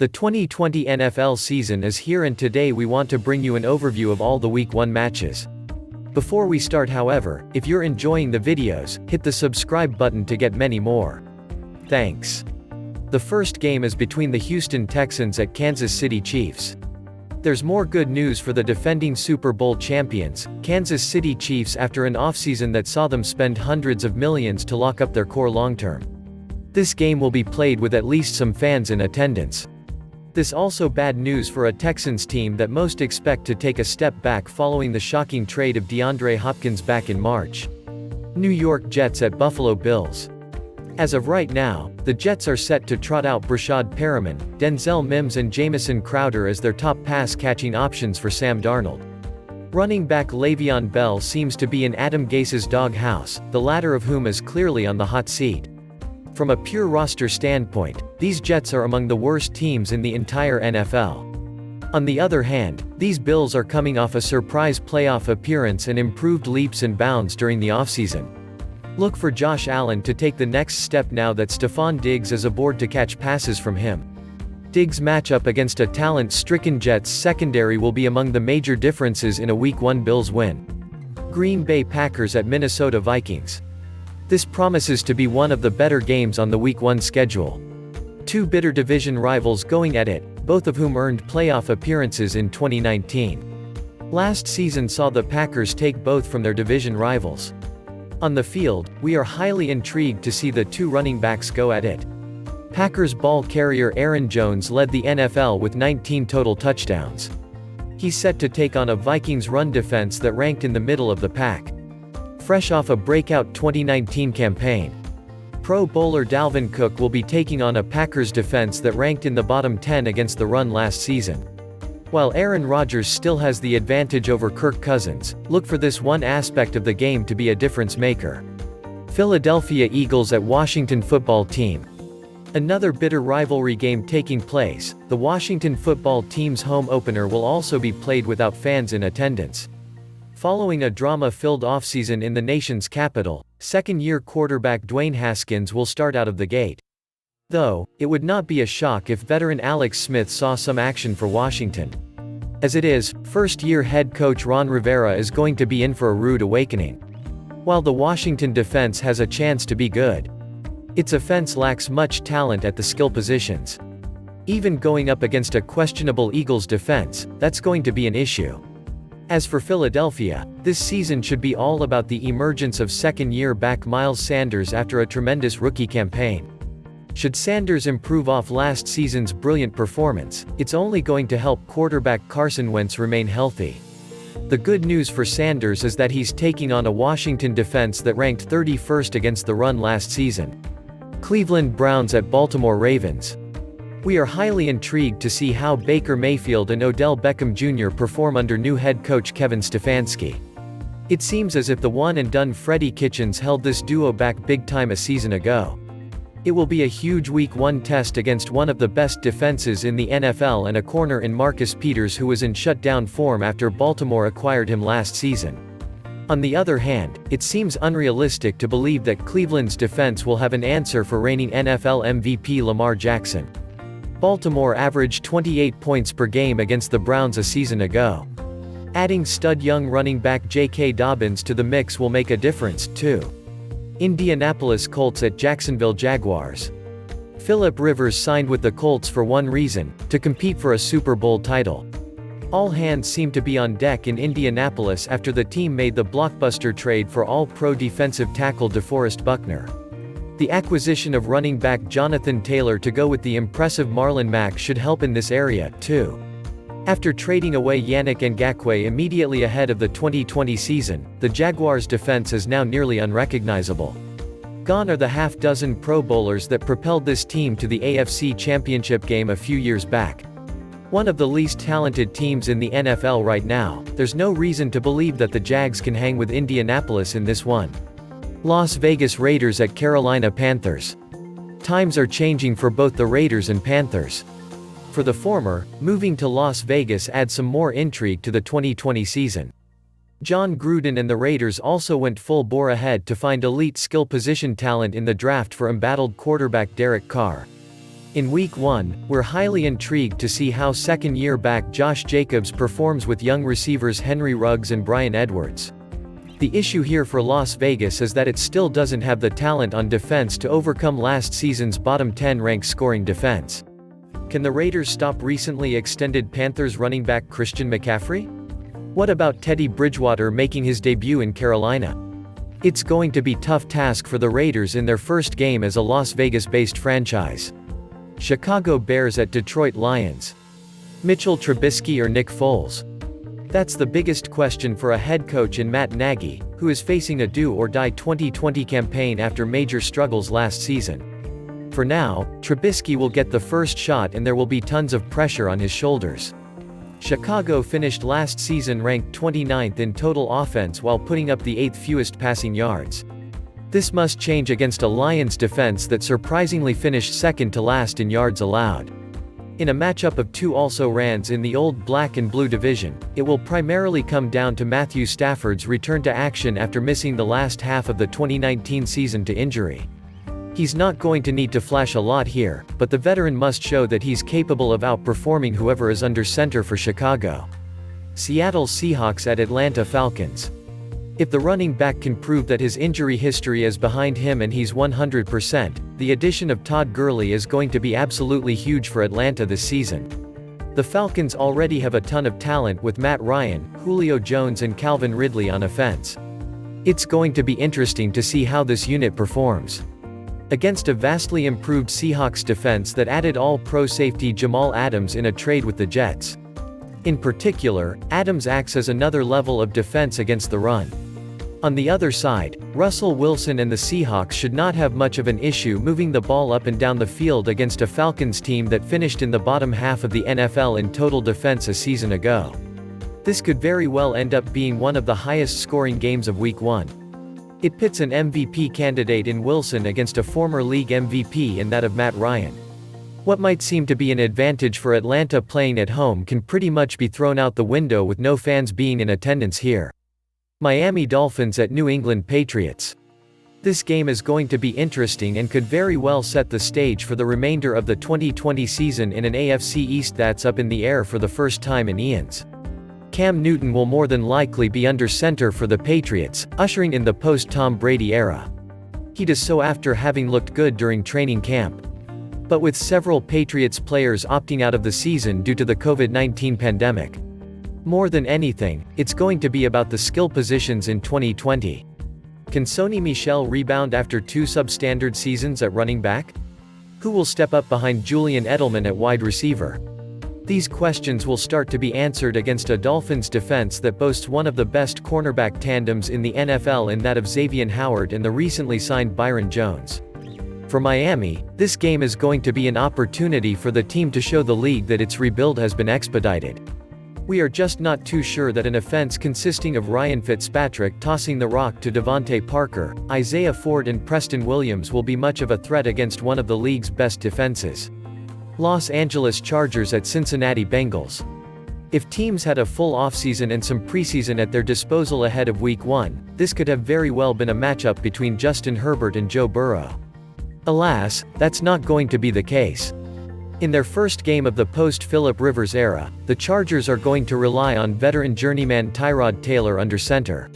The 2020 NFL season is here, and today we want to bring you an overview of all the Week 1 matches. Before we start, however, if you're enjoying the videos, hit the subscribe button to get many more. Thanks. The first game is between the Houston Texans at Kansas City Chiefs. There's more good news for the defending Super Bowl champions, Kansas City Chiefs, after an offseason that saw them spend hundreds of millions to lock up their core long-term. This game will be played with at least some fans in attendance. This also bad news for a Texans team that most expect to take a step back following the shocking trade of DeAndre Hopkins back in March. New York Jets at Buffalo Bills. As of right now, the Jets are set to trot out Brashad Perriman, Denzel Mims and Jamison Crowder as their top pass-catching options for Sam Darnold. Running back Le'Veon Bell seems to be in Adam Gase's doghouse, the latter of whom is clearly on the hot seat. From a pure roster standpoint, these Jets are among the worst teams in the entire NFL. On the other hand, these Bills are coming off a surprise playoff appearance and improved leaps and bounds during the offseason. Look for Josh Allen to take the next step now that Stephon Diggs is aboard to catch passes from him. Diggs' matchup against a talent-stricken Jets secondary will be among the major differences in a Week 1 Bills win. Green Bay Packers at Minnesota Vikings. This promises to be one of the better games on the Week 1 schedule. Two bitter division rivals going at it, both of whom earned playoff appearances in 2019. Last season saw the Packers take both from their division rivals. On the field, we are highly intrigued to see the two running backs go at it. Packers ball carrier Aaron Jones led the NFL with 19 total touchdowns. He's set to take on a Vikings run defense that ranked in the middle of the pack. Fresh off a breakout 2019 campaign, Pro Bowler Dalvin Cook will be taking on a Packers defense that ranked in the bottom 10 against the run last season. While Aaron Rodgers still has the advantage over Kirk Cousins, look for this one aspect of the game to be a difference maker. Philadelphia Eagles at Washington Football Team. Another bitter rivalry game taking place. The Washington Football Team's home opener will also be played without fans in attendance. Following a drama-filled offseason in the nation's capital, second-year quarterback Dwayne Haskins will start out of the gate. Though, it would not be a shock if veteran Alex Smith saw some action for Washington. As it is, first-year head coach Ron Rivera is going to be in for a rude awakening. While the Washington defense has a chance to be good, its offense lacks much talent at the skill positions. Even going up against a questionable Eagles defense, that's going to be an issue. As for Philadelphia, this season should be all about the emergence of second-year back Miles Sanders after a tremendous rookie campaign. Should Sanders improve off last season's brilliant performance, it's only going to help quarterback Carson Wentz remain healthy. The good news for Sanders is that he's taking on a Washington defense that ranked 31st against the run last season. Cleveland Browns at Baltimore Ravens. We are highly intrigued to see how Baker Mayfield and Odell Beckham Jr. perform under new head coach Kevin Stefanski. It seems as if the one-and-done Freddie Kitchens held this duo back big time a season ago. It will be a huge Week 1 test against one of the best defenses in the NFL and a corner in Marcus Peters, who was in shutdown form after Baltimore acquired him last season. On the other hand, it seems unrealistic to believe that Cleveland's defense will have an answer for reigning NFL MVP Lamar Jackson. Baltimore averaged 28 points per game against the Browns a season ago. Adding stud young running back J.K. Dobbins to the mix will make a difference, too. Indianapolis Colts at Jacksonville Jaguars. Philip Rivers signed with the Colts for one reason: to compete for a Super Bowl title. All hands seem to be on deck in Indianapolis after the team made the blockbuster trade for All-Pro defensive tackle DeForest Buckner. The acquisition of running back Jonathan Taylor to go with the impressive Marlon Mack should help in this area, too. After trading away Yannick Ngakoue immediately ahead of the 2020 season, the Jaguars' defense is now nearly unrecognizable. Gone are the half-dozen Pro Bowlers that propelled this team to the AFC Championship game a few years back. One of the least talented teams in the NFL right now, there's no reason to believe that the Jags can hang with Indianapolis in this one. Las Vegas Raiders at Carolina Panthers. Times are changing for both the Raiders and Panthers. For the former, moving to Las Vegas adds some more intrigue to the 2020 season. John Gruden and the Raiders also went full bore ahead to find elite skill position talent in the draft for embattled quarterback Derek Carr. In Week 1, we're highly intrigued to see how second-year back Josh Jacobs performs with young receivers Henry Ruggs and Bryan Edwards. The issue here for Las Vegas is that it still doesn't have the talent on defense to overcome last season's bottom 10 ranked scoring defense. Can the Raiders stop recently extended Panthers running back Christian McCaffrey? What about Teddy Bridgewater making his debut in Carolina? It's going to be a tough task for the Raiders in their first game as a Las Vegas-based franchise. Chicago Bears at Detroit Lions. Mitchell Trubisky or Nick Foles? That's the biggest question for a head coach in Matt Nagy, who is facing a do-or-die 2020 campaign after major struggles last season. For now, Trubisky will get the first shot and there will be tons of pressure on his shoulders. Chicago finished last season ranked 29th in total offense while putting up the 8th fewest passing yards. This must change against a Lions defense that surprisingly finished second to last in yards allowed. In a matchup of two also-rans in the old black and blue division, it will primarily come down to Matthew Stafford's return to action after missing the last half of the 2019 season to injury. He's not going to need to flash a lot here, but the veteran must show that he's capable of outperforming whoever is under center for Chicago. Seattle Seahawks at Atlanta Falcons. If the running back can prove that his injury history is behind him and he's 100%, the addition of Todd Gurley is going to be absolutely huge for Atlanta this season. The Falcons already have a ton of talent with Matt Ryan, Julio Jones and Calvin Ridley on offense. It's going to be interesting to see how this unit performs against a vastly improved Seahawks defense that added all-pro safety Jamal Adams in a trade with the Jets. In particular, Adams acts as another level of defense against the run. On the other side, Russell Wilson and the Seahawks should not have much of an issue moving the ball up and down the field against a Falcons team that finished in the bottom half of the NFL in total defense a season ago. This could very well end up being one of the highest scoring games of Week 1. It pits an MVP candidate in Wilson against a former league MVP in that of Matt Ryan. What might seem to be an advantage for Atlanta playing at home can pretty much be thrown out the window with no fans being in attendance here. Miami Dolphins at New England Patriots. This game is going to be interesting and could very well set the stage for the remainder of the 2020 season in an AFC East that's up in the air for the first time in eons. Cam Newton will more than likely be under center for the Patriots, ushering in the post-Tom Brady era. He does so after having looked good during training camp. But with several Patriots players opting out of the season due to the COVID-19 pandemic. More than anything, it's going to be about the skill positions in 2020. Can Sony Michel rebound after two substandard seasons at running back? Who will step up behind Julian Edelman at wide receiver? These questions will start to be answered against a Dolphins defense that boasts one of the best cornerback tandems in the NFL in that of Xavier Howard and the recently signed Byron Jones. For Miami, this game is going to be an opportunity for the team to show the league that its rebuild has been expedited. We are just not too sure that an offense consisting of Ryan Fitzpatrick tossing the rock to Devontae Parker, Isaiah Ford and Preston Williams will be much of a threat against one of the league's best defenses. Los Angeles Chargers at Cincinnati Bengals. If teams had a full offseason and some preseason at their disposal ahead of Week 1, this could have very well been a matchup between Justin Herbert and Joe Burrow. Alas, that's not going to be the case. In their first game of the post-Phillip Rivers era, the Chargers are going to rely on veteran journeyman Tyrod Taylor under center.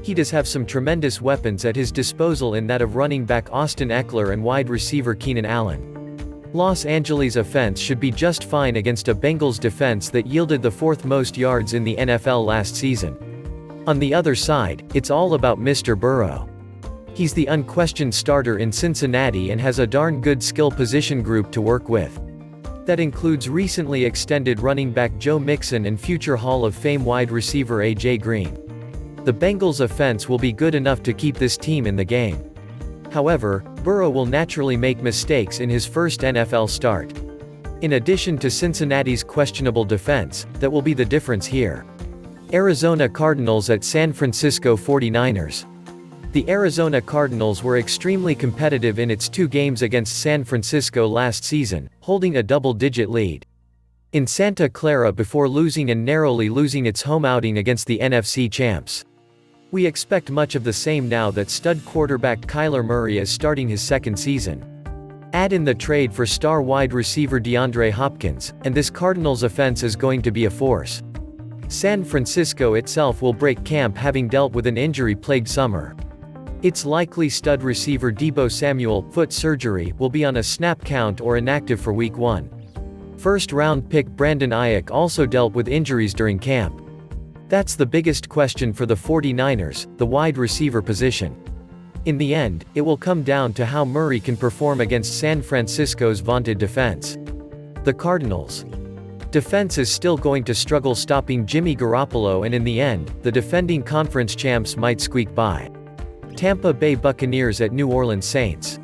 He does have some tremendous weapons at his disposal in that of running back Austin Eckler and wide receiver Keenan Allen. Los Angeles' offense should be just fine against a Bengals defense that yielded the fourth most yards in the NFL last season. On the other side, it's all about Mr. Burrow. He's the unquestioned starter in Cincinnati and has a darn good skill position group to work with. That includes recently extended running back Joe Mixon and future Hall of Fame wide receiver A.J. Green. The Bengals' offense will be good enough to keep this team in the game. However, Burrow will naturally make mistakes in his first NFL start. In addition to Cincinnati's questionable defense, that will be the difference here. Arizona Cardinals at San Francisco 49ers. The Arizona Cardinals were extremely competitive in its two games against San Francisco last season, holding a double-digit lead in Santa Clara before losing and narrowly losing its home outing against the NFC champs. We expect much of the same now that stud quarterback Kyler Murray is starting his second season. Add in the trade for star wide receiver DeAndre Hopkins, and this Cardinals offense is going to be a force. San Francisco itself will break camp having dealt with an injury-plagued summer. It's likely stud receiver Deebo Samuel, foot surgery, will be on a snap count or inactive for Week 1. First-round pick Brandon Ayuk also dealt with injuries during camp. That's the biggest question for the 49ers, the wide receiver position. In the end, it will come down to how Murray can perform against San Francisco's vaunted defense. The Cardinals' defense is still going to struggle stopping Jimmy Garoppolo, and in the end, the defending conference champs might squeak by. Tampa Bay Buccaneers at New Orleans Saints.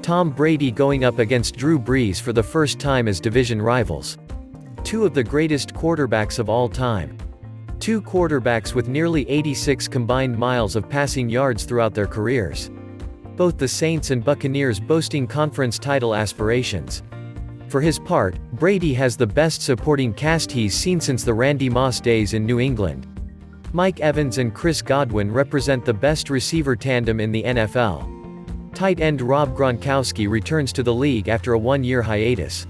Tom Brady going up against Drew Brees for the first time as division rivals. Two of the greatest quarterbacks of all time. Two quarterbacks with nearly 86 combined miles of passing yards throughout their careers. Both the Saints and Buccaneers boasting conference title aspirations. For his part, Brady has the best supporting cast he's seen since the Randy Moss days in New England. Mike Evans and Chris Godwin represent the best receiver tandem in the NFL. Tight end Rob Gronkowski returns to the league after a one-year hiatus.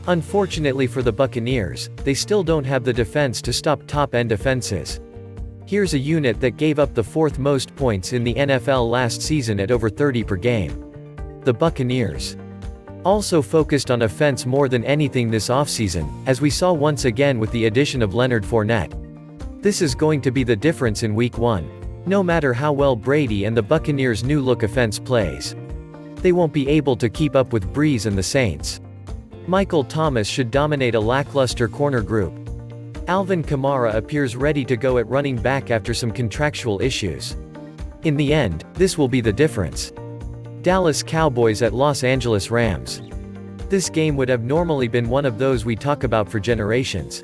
Unfortunately for the Buccaneers, they still don't have the defense to stop top-end offenses. Here's a unit that gave up the fourth most points in the NFL last season at over 30 per game. The Buccaneers also focused on offense more than anything this offseason, as we saw once again with the addition of Leonard Fournette. This is going to be the difference in Week 1. No matter how well Brady and the Buccaneers' new-look offense plays, they won't be able to keep up with Brees and the Saints. Michael Thomas should dominate a lackluster corner group. Alvin Kamara appears ready to go at running back after some contractual issues. In the end, this will be the difference. Dallas Cowboys at Los Angeles Rams. This game would have normally been one of those we talk about for generations.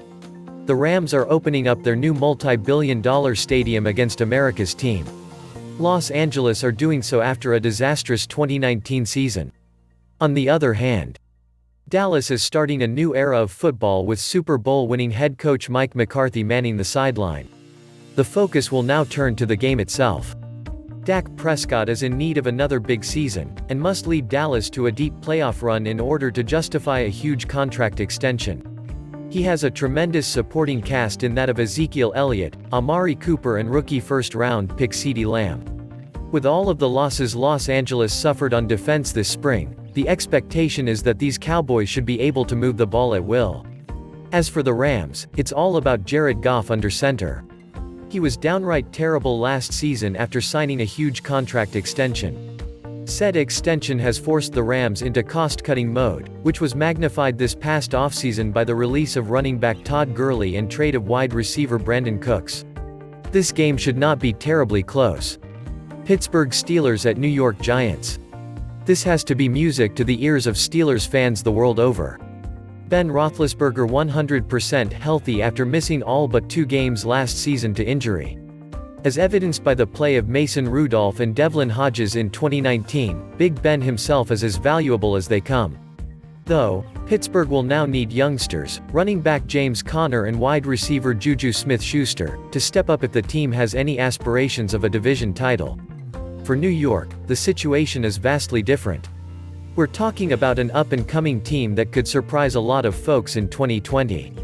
The Rams are opening up their new multi-billion-dollar stadium against America's team. Los Angeles are doing so after a disastrous 2019 season. On the other hand, Dallas is starting a new era of football with Super Bowl-winning head coach Mike McCarthy manning the sideline. The focus will now turn to the game itself. Dak Prescott is in need of another big season, and must lead Dallas to a deep playoff run in order to justify a huge contract extension. He has a tremendous supporting cast in that of Ezekiel Elliott, Amari Cooper and rookie first-round pick CeeDee Lamb. With all of the losses Los Angeles suffered on defense this spring, the expectation is that these Cowboys should be able to move the ball at will. As for the Rams, it's all about Jared Goff under center. He was downright terrible last season after signing a huge contract extension. Said extension has forced the Rams into cost-cutting mode, which was magnified this past offseason by the release of running back Todd Gurley and trade of wide receiver Brandon Cooks. This game should not be terribly close. Pittsburgh Steelers at New York Giants. This has to be music to the ears of Steelers fans the world over. Ben Roethlisberger 100% healthy after missing all but 2 games last season to injury. As evidenced by the play of Mason Rudolph and Devlin Hodges in 2019, Big Ben himself is as valuable as they come. Though, Pittsburgh will now need youngsters, running back James Conner and wide receiver Juju Smith-Schuster, to step up if the team has any aspirations of a division title. For New York, the situation is vastly different. We're talking about an up-and-coming team that could surprise a lot of folks in 2020.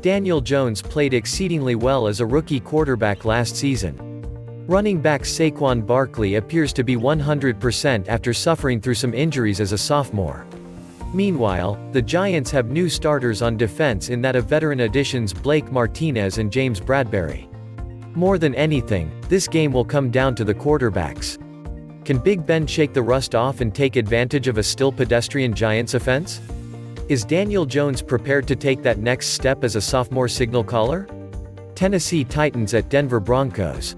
Daniel Jones played exceedingly well as a rookie quarterback last season. Running back Saquon Barkley appears to be 100% after suffering through some injuries as a sophomore. Meanwhile, the Giants have new starters on defense in that of veteran additions Blake Martinez and James Bradberry. More than anything, this game will come down to the quarterbacks. Can Big Ben shake the rust off and take advantage of a still pedestrian Giants offense? Is Daniel Jones prepared to take that next step as a sophomore signal caller? Tennessee Titans at Denver Broncos.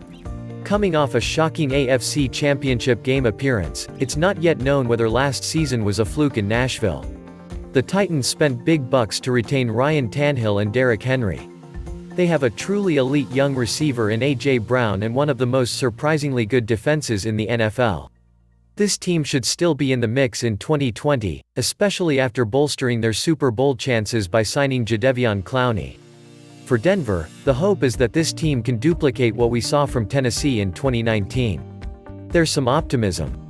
Coming off a shocking AFC Championship game appearance, it's not yet known whether last season was a fluke in Nashville. The Titans spent big bucks to retain Ryan Tannehill and Derrick Henry. They have a truly elite young receiver in A.J. Brown and one of the most surprisingly good defenses in the NFL. This team should still be in the mix in 2020, especially after bolstering their Super Bowl chances by signing Jadeveon Clowney. For Denver, the hope is that this team can duplicate what we saw from Tennessee in 2019. There's some optimism.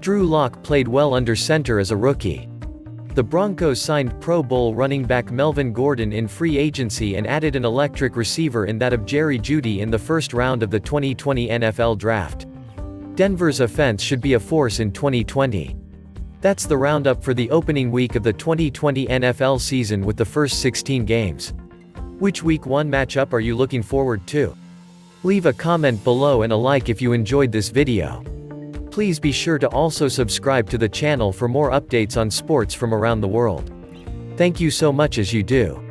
Drew Lock played well under center as a rookie. The Broncos signed Pro Bowl running back Melvin Gordon in free agency and added an electric receiver in that of Jerry Jeudy in the first round of the 2020 NFL Draft. Denver's offense should be a force in 2020. That's the roundup for the opening week of the 2020 NFL season with the first 16 games. Which Week 1 matchup are you looking forward to? Leave a comment below and a like if you enjoyed this video. Please be sure to also subscribe to the channel for more updates on sports from around the world. Thank you so much as you do.